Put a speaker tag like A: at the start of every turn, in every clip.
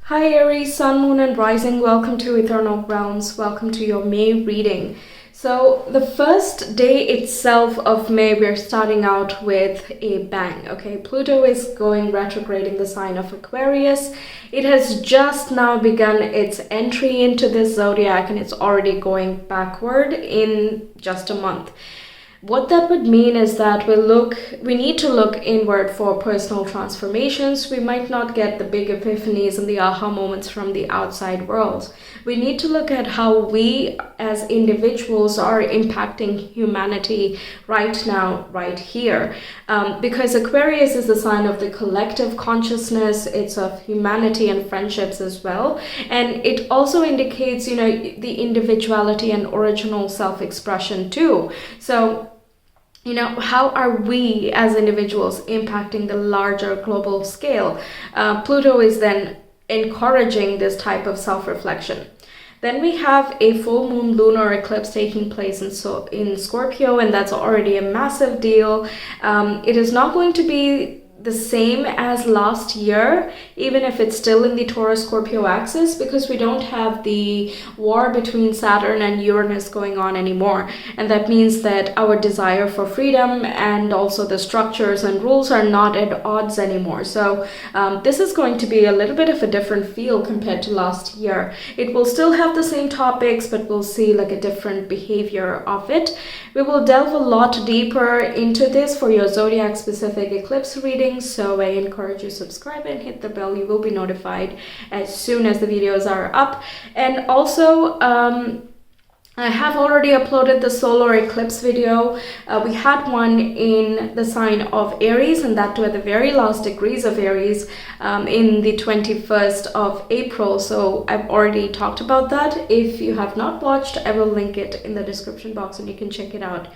A: Hi Aries, Sun, Moon and Rising, welcome to Ethernal Realms, welcome to your May reading. So the first day itself of May, we're starting out with a bang, okay? Pluto is going retrograde in the sign of Aquarius. It has just now begun its entry into this zodiac and it's already going backward in just a month. What that would mean is that we need to look inward for personal transformations. We might not get the big epiphanies and the aha moments from the outside world. We need to look at how we as individuals are impacting humanity right now, right here. Because Aquarius is the sign of the collective consciousness, it's of humanity and friendships as well. And it also indicates, the individuality and original self-expression too. So, how are we as individuals impacting the larger global scale? Pluto is then encouraging this type of self-reflection. Then we have a full moon lunar eclipse taking place in Scorpio, and that's already a massive deal. It is not going to be the same as last year, even if it's still in the Taurus Scorpio axis, because we don't have the war between Saturn and Uranus going on anymore. And that means that our desire for freedom and also the structures and rules are not at odds anymore. So this is going to be a little bit of a different feel compared to last year. It will still have the same topics, but we'll see like a different behavior of it. We will delve a lot deeper into this for your zodiac specific eclipse reading. So I encourage you to subscribe and hit the bell. You will be notified as soon as the videos are up. And also, I have already uploaded the solar eclipse video. We had one in the sign of Aries, and that too at the very last degrees of Aries in the 21st of April. So I've already talked about that. If you have not watched, I will link it in the description box and you can check it out.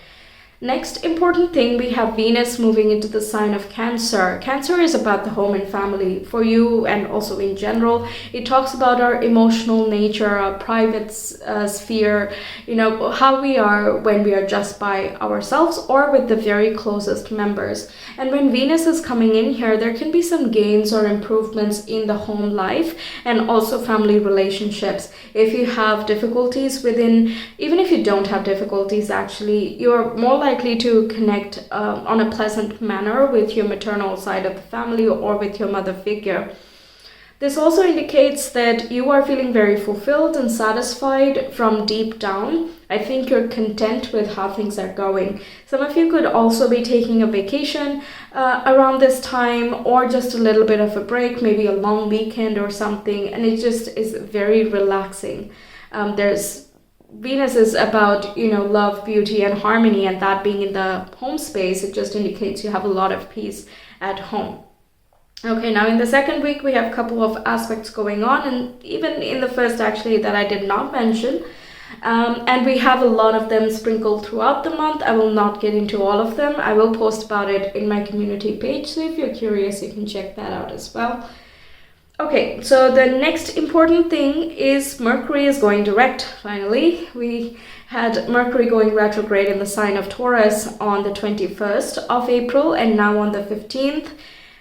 A: Next important thing, we have Venus moving into the sign of Cancer. Cancer is about the home and family for you and also in general. It talks about our emotional nature, our private sphere, how we are when we are just by ourselves or with the very closest members. And when Venus is coming in here, there can be some gains or improvements in the home life and also family relationships. If you have difficulties even if you don't have difficulties, actually, you're more likely to connect on a pleasant manner with your maternal side of the family or with your mother figure. This also indicates that you are feeling very fulfilled and satisfied from deep down. I think you're content with how things are going. Some of you could also be taking a vacation around this time or just a little bit of a break, maybe a long weekend or something, and it just is very relaxing. Venus is about, love, beauty, and harmony, and that being in the home space, it just indicates you have a lot of peace at home. Okay, now in the second week, we have a couple of aspects going on, and even in the first, actually, that I did not mention. And we have a lot of them sprinkled throughout the month. I will not get into all of them. I will post about it in my community page, so if you're curious, you can check that out as well. Okay, so the next important thing is Mercury is going direct, finally. We had Mercury going retrograde in the sign of Taurus on the 21st of April, and now on the 15th,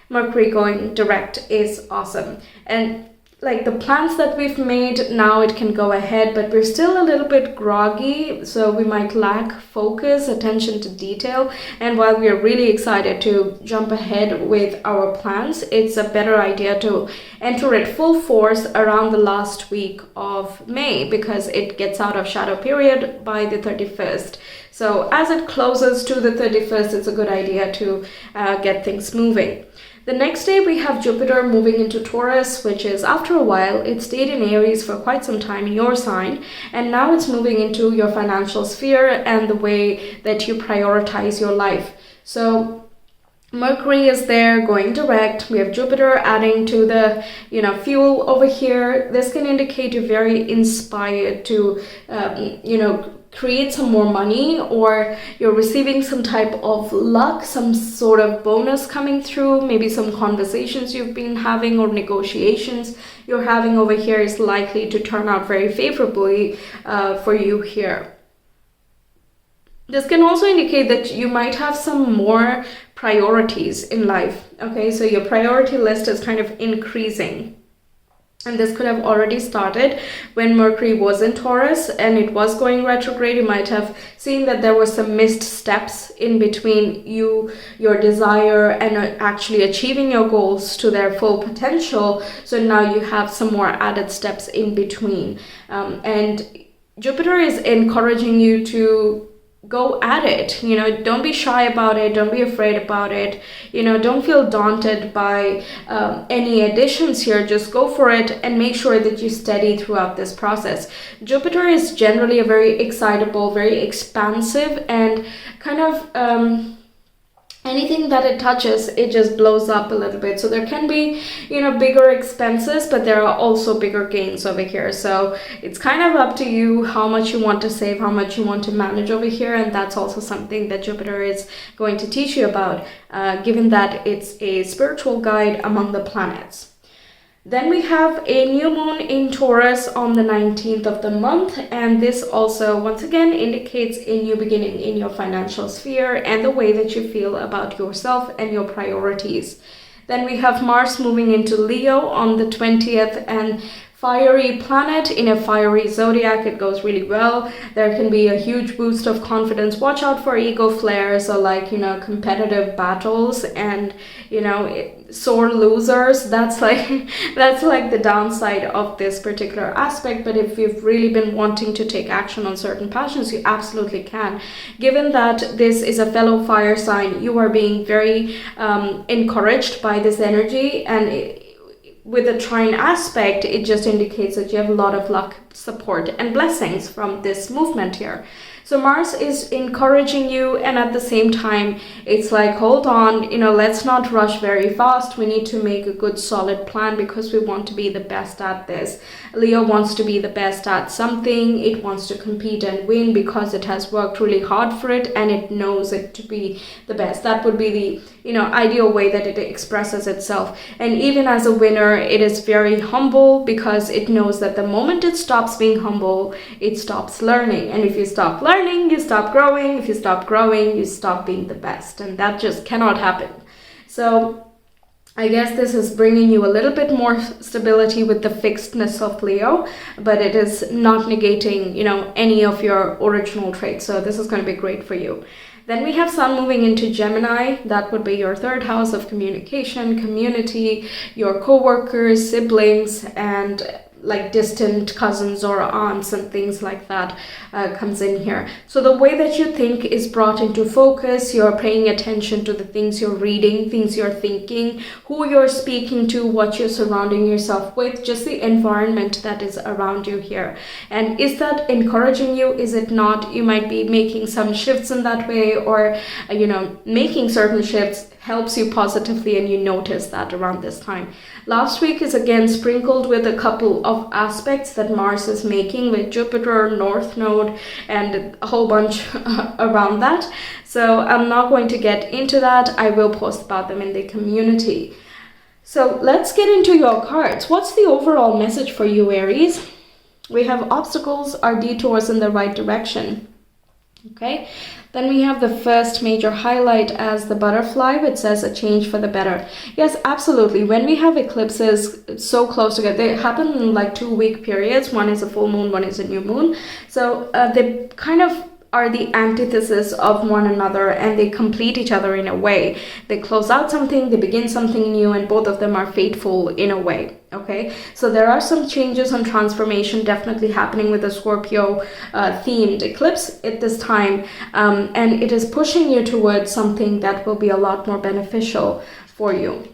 A: Mercury going direct is awesome. And like the plans that we've made, now it can go ahead, but we're still a little bit groggy, so we might lack focus, attention to detail. And while we are really excited to jump ahead with our plans, it's a better idea to enter it full force around the last week of May, because it gets out of shadow period by the 31st. So as it closes to the 31st, it's a good idea to get things moving. The next day we have Jupiter moving into Taurus, which is, after a while, it stayed in Aries for quite some time in your sign, and now it's moving into your financial sphere and the way that you prioritize your life. So Mercury is there going direct. We have Jupiter adding to the fuel over here. This can indicate you're very inspired to create some more money, or you're receiving some type of luck, some sort of bonus coming through. Maybe some conversations you've been having or negotiations you're having over here is likely to turn out very favorably for you here. This can also indicate that you might have some more priorities in life. Okay, so your priority list is kind of increasing. And this could have already started when Mercury was in Taurus and it was going retrograde. You might have seen that there were some missed steps in between your desire, and actually achieving your goals to their full potential. So now you have some more added steps in between. And Jupiter is encouraging you to go at it. Don't be shy about it, don't be afraid about it, don't feel daunted by any additions here. Just go for it and make sure that you steady throughout this process. Jupiter is generally a very excitable, very expansive, and kind of anything that it touches, it just blows up a little bit. So there can be, bigger expenses, but there are also bigger gains over here. So it's kind of up to you how much you want to save, how much you want to manage over here. And that's also something that Jupiter is going to teach you about, given that it's a spiritual guide among the planets. Then we have a new moon in Taurus on the 19th of the month, and this also once again indicates a new beginning in your financial sphere and the way that you feel about yourself and your priorities. Then we have Mars moving into Leo on the 20th, and fiery planet in a fiery zodiac, it goes really well. There can be a huge boost of confidence. Watch out for ego flares or competitive battles and sore losers. That's like the downside of this particular aspect. But if you've really been wanting to take action on certain passions, you absolutely can. Given that this is a fellow fire sign, you are being very encouraged by this energy, and with the trine aspect, it just indicates that you have a lot of luck, support, and blessings from this movement here. So Mars is encouraging you, and at the same time, it's like, hold on, let's not rush very fast. We need to make a good solid plan because we want to be the best at this. Leo wants to be the best at something. It wants to compete and win because it has worked really hard for it and it knows it to be the best. That would be the ideal way that it expresses itself. And even as a winner, it is very humble because it knows that the moment it stops being humble, it stops learning. And if you stop learning, you stop growing. If you stop growing, you stop being the best. And that just cannot happen. So I guess this is bringing you a little bit more stability with the fixedness of Leo, but it is not negating, any of your original traits. So this is going to be great for you. Then we have Sun moving into Gemini. That would be your third house of communication, community, your co-workers, siblings, and like distant cousins or aunts and things like that comes in here. So the way that you think is brought into focus. You're paying attention to the things you're reading, things you're thinking, who you're speaking to, what you're surrounding yourself with, just the environment that is around you here. And is that encouraging you? Is it not? You might be making some shifts in that way, or making certain shifts helps you positively, and you notice that around this time. Last week is again sprinkled with a couple of aspects that Mars is making with Jupiter, North Node, and a whole bunch around that. So I'm not going to get into that. I will post about them in the community. So let's get into your cards. What's the overall message for you, Aries? We have obstacles are detours in the right direction. Okay, then we have the first major highlight as the butterfly, which says a change for the better. Yes, absolutely. When we have eclipses so close together, they happen in like 2-week periods. One is a full moon, one is a new moon. So they kind of are the antithesis of one another, and they complete each other in a way. They close out something, they begin something new, and both of them are fateful in a way. Okay, so there are some changes and transformation definitely happening with the Scorpio themed eclipse at this time, and it is pushing you towards something that will be a lot more beneficial for you.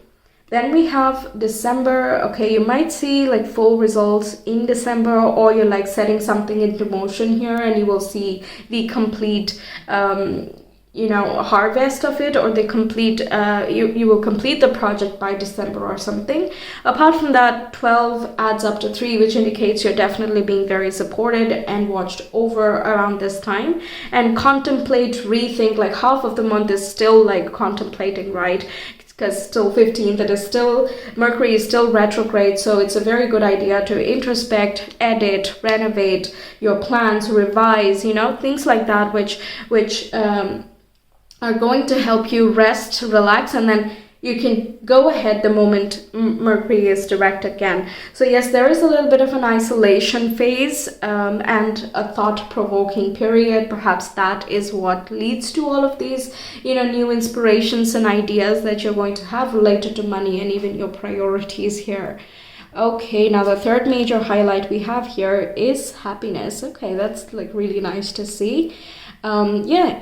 A: Then we have December. Okay, you might see like full results in December, or you're like setting something into motion here and you will see the complete harvest of it, or the complete you will complete the project by December or something. Apart from that, 12 adds up to 3, which indicates you're definitely being very supported and watched over around this time. And contemplate, rethink, like half of the month is still like contemplating, right? Because still 15th, it is still, Mercury is still retrograde, so it's a very good idea to introspect, edit, renovate your plans, revise, things like that, which are going to help you rest, relax, and then you can go ahead the moment Mercury is direct again. So yes, there is a little bit of an isolation phase and a thought-provoking period. Perhaps that is what leads to all of these, new inspirations and ideas that you're going to have related to money and even your priorities here. Okay, now the third major highlight we have here is happiness. Okay, that's like really nice to see. Yeah,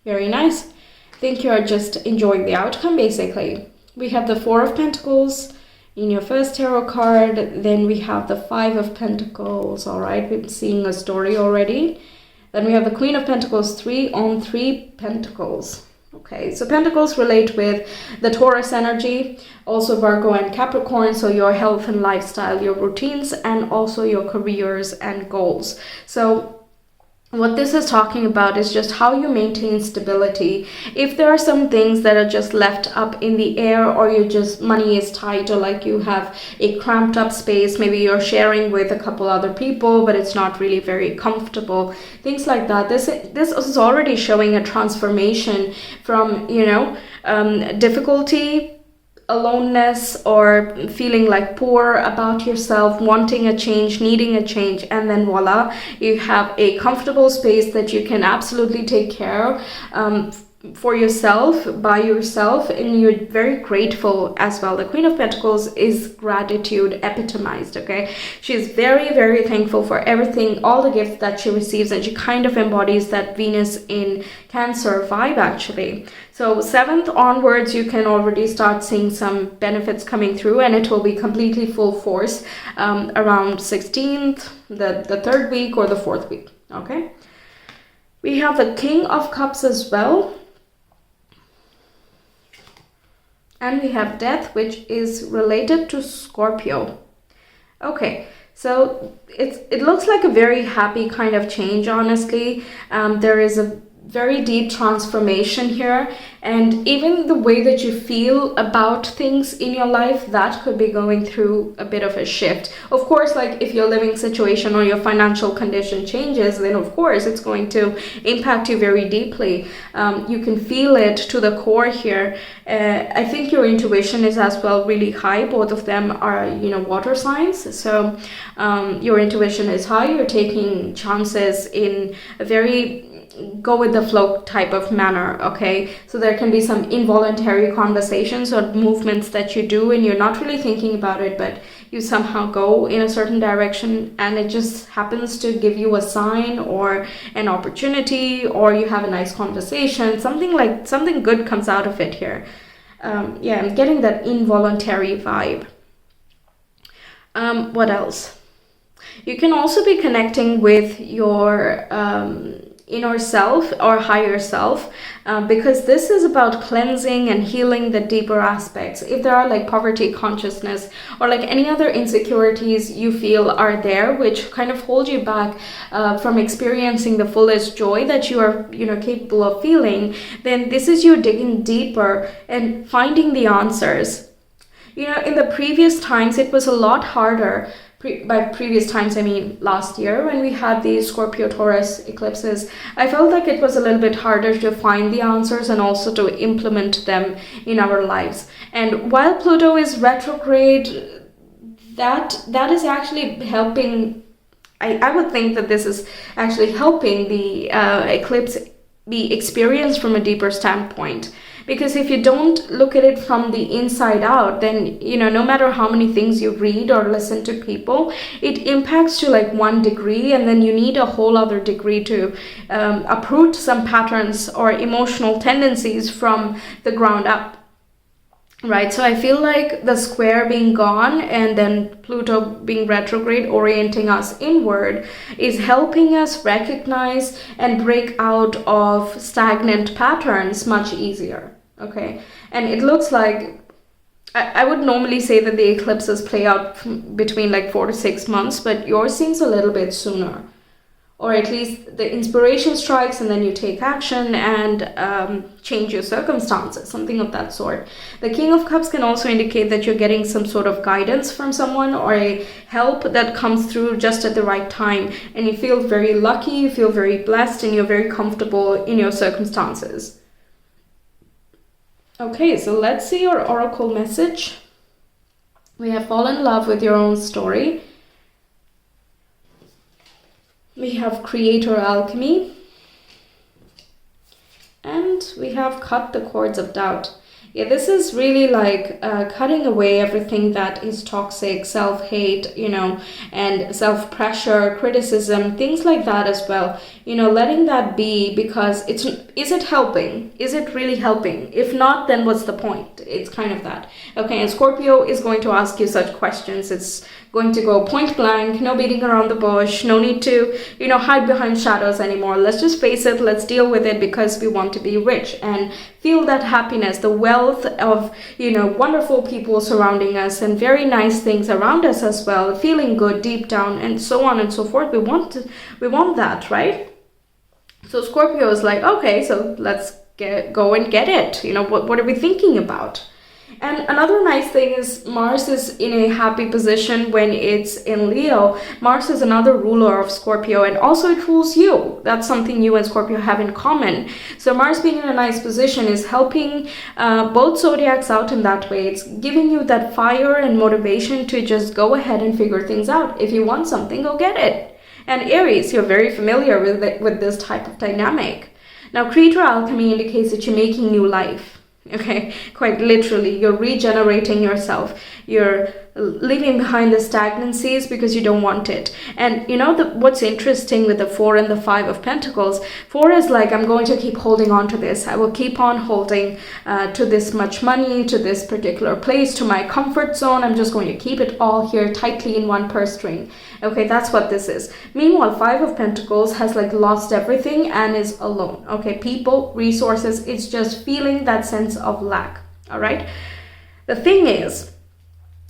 A: very nice. I think you're just enjoying the outcome, basically. We have the Four of Pentacles in your first tarot card. Then we have the Five of Pentacles. All right, we've been seeing a story already. Then we have the Queen of Pentacles, 3 on 3 Pentacles. Okay, so Pentacles relate with the Taurus energy, also Virgo and Capricorn, so your health and lifestyle, your routines, and also your careers and goals. So what this is talking about is just how you maintain stability. If there are some things that are just left up in the air, or money is tight, or like you have a cramped up space, maybe you're sharing with a couple other people, but it's not really very comfortable, things like that. This is already showing a transformation from, difficulty, aloneness, or feeling like poor about yourself, wanting a change, needing a change, and then voila, you have a comfortable space that you can absolutely take care of for yourself, by yourself, and you're very grateful as well. The Queen of Pentacles is gratitude epitomized, okay? She's very, very thankful for everything, all the gifts that she receives, and she kind of embodies that Venus in Cancer vibe, actually. So 7th onwards, you can already start seeing some benefits coming through, and it will be completely full force around 16th, the 3rd week or the 4th week, okay? We have the King of Cups as well. And we have Death, which is related to Scorpio. Okay, so it looks like a very happy kind of change, honestly. There is a very deep transformation here, and even the way that you feel about things in your life, that could be going through a bit of a shift. Of course, like if your living situation or your financial condition changes, then of course it's going to impact you very deeply. You can feel it to the core here. I think your intuition is as well really high. Both of them are, water signs, so your intuition is high. You're taking chances in a very go with the flow type of manner, okay? So there can be some involuntary conversations or movements that you do and you're not really thinking about it, but you somehow go in a certain direction and it just happens to give you a sign or an opportunity, or you have a nice conversation, something good comes out of it here. Yeah, I'm getting that involuntary vibe. What else? You can also be connecting with your inner self or higher self, because this is about cleansing and healing the deeper aspects. If there are like poverty consciousness or like any other insecurities you feel are there, which kind of hold you back from experiencing the fullest joy that you are, capable of feeling, then this is you digging deeper and finding the answers. In the previous times, it was a lot harder. By previous times, I mean last year when we had these Scorpio Taurus eclipses, I felt like it was a little bit harder to find the answers and also to implement them in our lives. And while Pluto is retrograde, that is actually helping. I would think that this is actually helping the eclipse be experienced from a deeper standpoint. Because if you don't look at it from the inside out, then, no matter how many things you read or listen to people, it impacts to like 1 degree, and then you need a whole other degree to uproot some patterns or emotional tendencies from the ground up. Right, so I feel like the square being gone and then Pluto being retrograde, orienting us inward, is helping us recognize and break out of stagnant patterns much easier. Okay, and it looks like I would normally say that the eclipses play out between like 4 to 6 months, but yours seems a little bit sooner. Or at least the inspiration strikes and then you take action and change your circumstances, something of that sort. The King of Cups can also indicate that you're getting some sort of guidance from someone or a help that comes through just at the right time. And you feel very lucky, you feel very blessed, and you're very comfortable in your circumstances. Okay, so let's see your oracle message. We have fallen in love with your own story. We have creator alchemy. And we have cut the cords of doubt. Yeah, this is really like cutting away everything that is toxic, self-hate, and self-pressure, criticism, things like that as well. Letting that be, because is it helping? Is it really helping? If not, then what's the point? It's kind of that. Okay, and Scorpio is going to ask you such questions. It's going to go point blank, no beating around the bush, no need to, hide behind shadows anymore. Let's just face it, let's deal with it, because we want to be rich and feel that happiness, the wealth of, wonderful people surrounding us and very nice things around us as well, feeling good deep down and so on and so forth. We want that, right? So Scorpio is like, okay, so let's go and get it. What are we thinking about? And another nice thing is Mars is in a happy position when it's in Leo. Mars is another ruler of Scorpio, and also it rules you. That's something you and Scorpio have in common. So Mars being in a nice position is helping both zodiacs out in that way. It's giving you that fire and motivation to just go ahead and figure things out. If you want something, go get it. And Aries, you're very familiar with this type of dynamic. Now, creator alchemy indicates that you're making new life. Okay, quite literally, you're regenerating yourself. You're leaving behind the stagnancies because you don't want it. And what's interesting with the 4 and the 5 of Pentacles, 4 is like, I'm going to keep holding on to this. I will keep on holding to this much money, to this particular place, to my comfort zone. I'm just going to keep it all here tightly in one purse string. Okay, that's what this is. Meanwhile, 5 of Pentacles has like lost everything and is alone. Okay, people, resources, it's just feeling that sense of lack. All right. The thing is,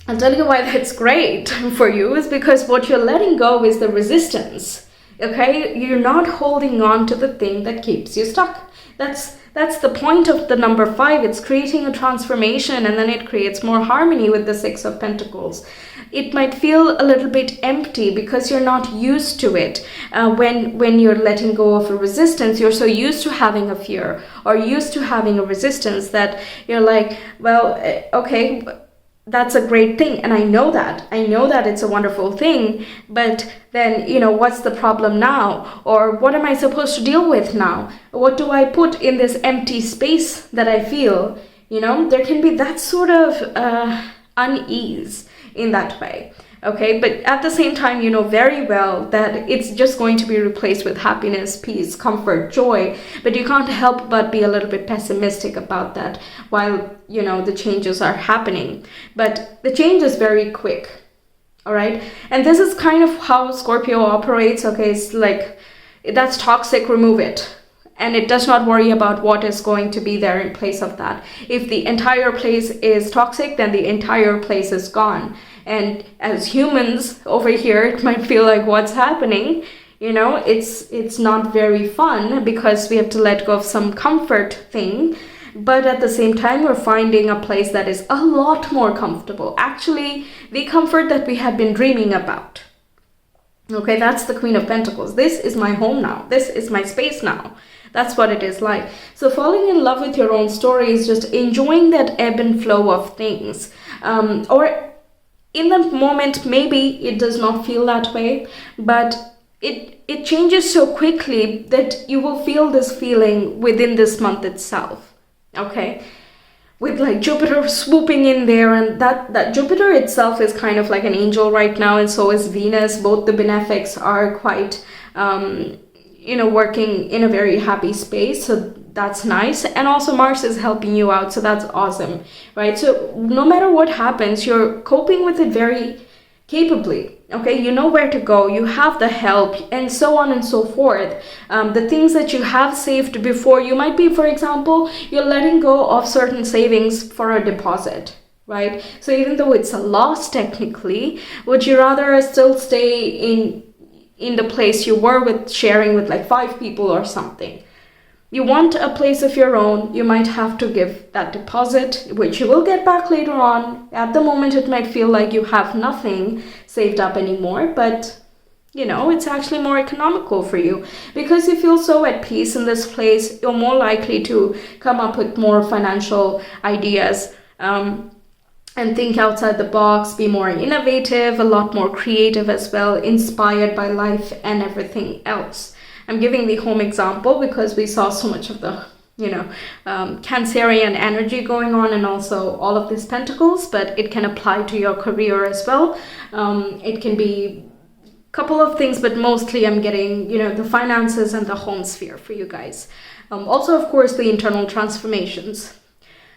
A: I'll tell you why that's great for you, is because what you're letting go is the resistance. Okay, you're not holding on to the thing that keeps you stuck. That's the point of the number 5. It's creating a transformation, and then it creates more harmony with the 6 of Pentacles. It might feel a little bit empty because you're not used to it. When you're letting go of a resistance, you're so used to having a fear or used to having a resistance that you're like, well, okay, that's a great thing. And I know that it's a wonderful thing, but then, what's the problem now? Or what am I supposed to deal with now? What do I put in this empty space that I feel? There can be that sort of unease in that way. Okay, but at the same time, you know very well that it's just going to be replaced with happiness, peace, comfort, joy. But you can't help but be a little bit pessimistic about that while, the changes are happening. But the change is very quick. All right. And this is kind of how Scorpio operates. Okay, it's like, that's toxic, remove it. And it does not worry about what is going to be there in place of that. If the entire place is toxic, then the entire place is gone. And as humans over here, it might feel like, what's happening? It's not very fun because we have to let go of some comfort thing. But at the same time, we're finding a place that is a lot more comfortable. Actually, the comfort that we have been dreaming about. Okay, that's the Queen of Pentacles. This is my home now. This is my space now. That's what it is like. So falling in love with your own story is just enjoying that ebb and flow of things. Or in the moment, maybe it does not feel that way, but it changes so quickly that you will feel this feeling within this month itself. Okay? With like Jupiter swooping in there, and that Jupiter itself is kind of like an angel right now, and so is Venus. Both the benefics are quite working in a very happy space, so that's nice. And also Mars is helping you out, so that's awesome, right? So no matter what happens, you're coping with it very capably. Okay, you know where to go, you have the help, and so on and so forth. The things that you have saved before, you might be, for example, you're letting go of certain savings for a deposit, right? So even though it's a loss technically, would you rather still stay in the place you were with, sharing with like 5 people or something? You want a place of your own, you might have to give that deposit, which you will get back later on. At the moment, it might feel like you have nothing saved up anymore, but it's actually more economical for you, because you feel so at peace in this place. You're more likely to come up with more financial ideas, and think outside the box, be more innovative, a lot more creative as well, inspired by life and everything else. I'm giving the home example because we saw so much of the Cancerian energy going on, and also all of these pentacles, but it can apply to your career as well. It can be couple of things, but mostly I'm getting the finances and the home sphere for you guys. Also, of course, the internal transformations.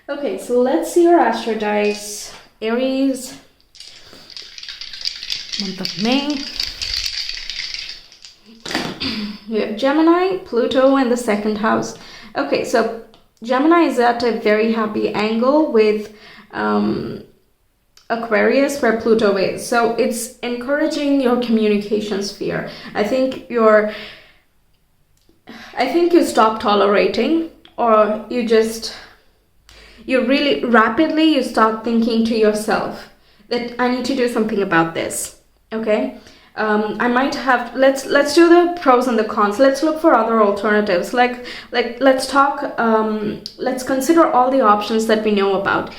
A: Okay, so let's see your astro dice. Aries, month of May. We have Gemini, Pluto, and the second house. Okay, so Gemini is at a very happy angle with Aquarius, where Pluto is. So it's encouraging your communication sphere. I think you stop tolerating, or you really rapidly you start thinking to yourself that I need to do something about this. Okay. I might have, let's do the pros and the cons. Let's look for other alternatives. Like let's talk, let's consider all the options that we know about.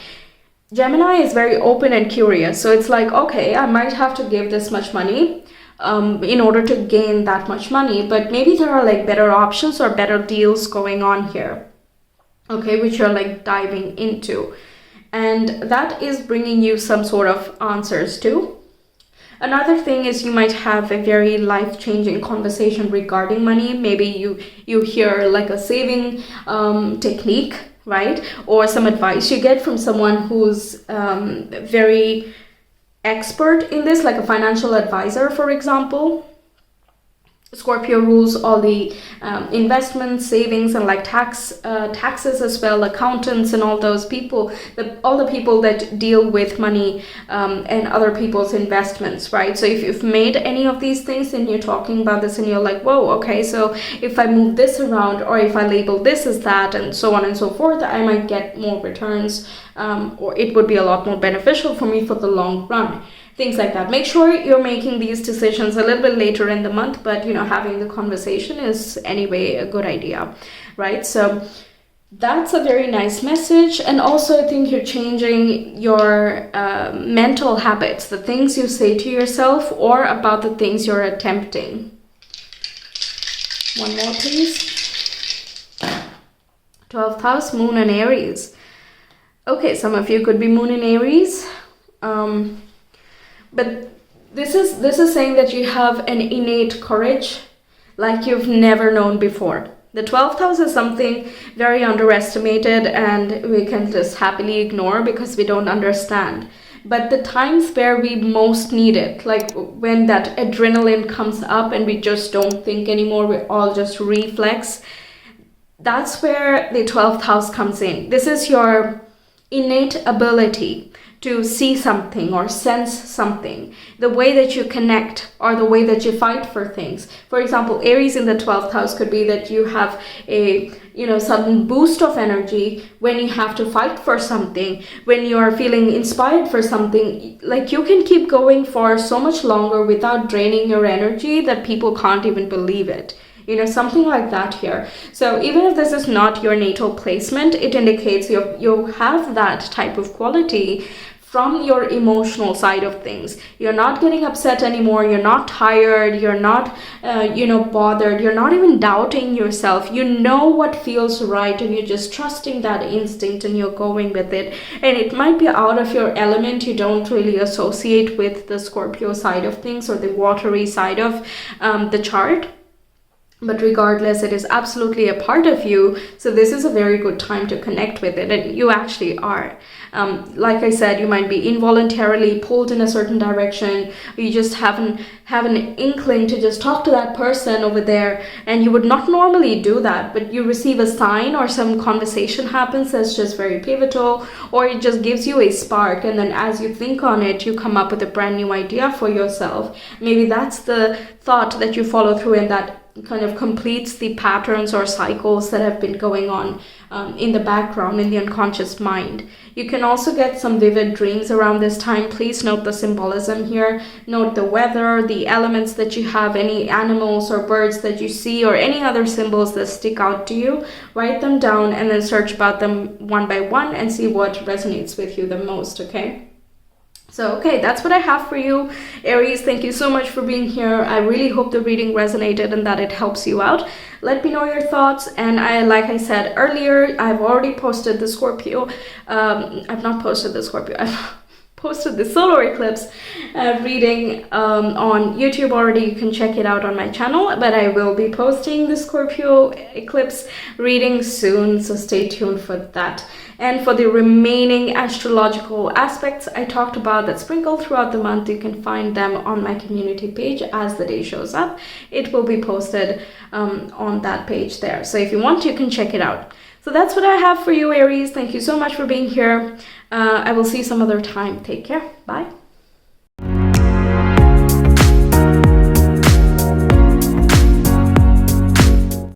A: Gemini is very open and curious. So it's like, okay, I might have to give this much money in order to gain that much money, but maybe there are like better options or better deals going on here. Okay, which you're like diving into. And that is bringing you some sort of answers too. Another thing is you might have a very life-changing conversation regarding money. Maybe you hear like a saving technique, right? Or some advice you get from someone who's very expert in this, like a financial advisor, for example. Scorpio rules all the investments, savings, and like taxes as well, accountants and all those people, all the people that deal with money and other people's investments, right? So if you've made any of these things and you're talking about this and you're like, whoa, okay, so if I move this around or if I label this as that and so on and so forth, I might get more returns, or it would be a lot more beneficial for me for the long run. Things like that. Make sure you're making these decisions a little bit later in the month, but having the conversation is anyway a good idea, right? So that's a very nice message. And also I think you're changing your mental habits, the things you say to yourself or about the things you're attempting. One more, please. 12th house, Moon and Aries. Okay, some of you could be Moon in Aries. But this is saying that you have an innate courage like you've never known before. The 12th house is something very underestimated and we can just happily ignore because we don't understand. But the times where we most need it, like when that adrenaline comes up and we just don't think anymore, we all just reflex, that's where the 12th house comes in. This is your innate ability to see something or sense something, the way that you connect or the way that you fight for things. For example, Aries in the 12th house could be that you have a sudden boost of energy when you have to fight for something, when you are feeling inspired for something. Like you can keep going for so much longer without draining your energy that people can't even believe it. Something like that here. So even if this is not your natal placement, it indicates you have that type of quality from your emotional side of things. You're not getting upset anymore. You're not tired. You're not, bothered. You're not even doubting yourself. You know what feels right and you're just trusting that instinct and you're going with it. And it might be out of your element. You don't really associate with the Scorpio side of things or the watery side of the chart. But regardless, it is absolutely a part of you. So this is a very good time to connect with it. And you actually are. Like I said, you might be involuntarily pulled in a certain direction. You just have an inkling to just talk to that person over there. And you would not normally do that. But you receive a sign or some conversation happens that's just very pivotal. Or it just gives you a spark. And then as you think on it, you come up with a brand new idea for yourself. Maybe that's the thought that you follow through and that kind of completes the patterns or cycles that have been going on in the background, in the unconscious mind. You can also get some vivid dreams around this time. Please note the symbolism here. Note the weather, the elements that you have, any animals or birds that you see, or any other symbols that stick out to you. Write them down and then search about them one by one and see what resonates with you the most, okay? So, okay, that's what I have for you, Aries. Thank you so much for being here. I really hope the reading resonated and that it helps you out. Let me know your thoughts. And like I said earlier, I've already posted the Scorpio. I've not posted the Scorpio. I've posted the solar eclipse reading on YouTube already. You can check it out on my channel, but I will be posting the Scorpio eclipse reading soon, so stay tuned for that. And for the remaining astrological aspects I talked about that sprinkle throughout the month, you can find them on my community page as the day shows up. It will be posted on that page there. So if you want, you can check it out. So that's what I have for you, Aries. Thank you so much for being here. I will see you some other time. Take care. Bye.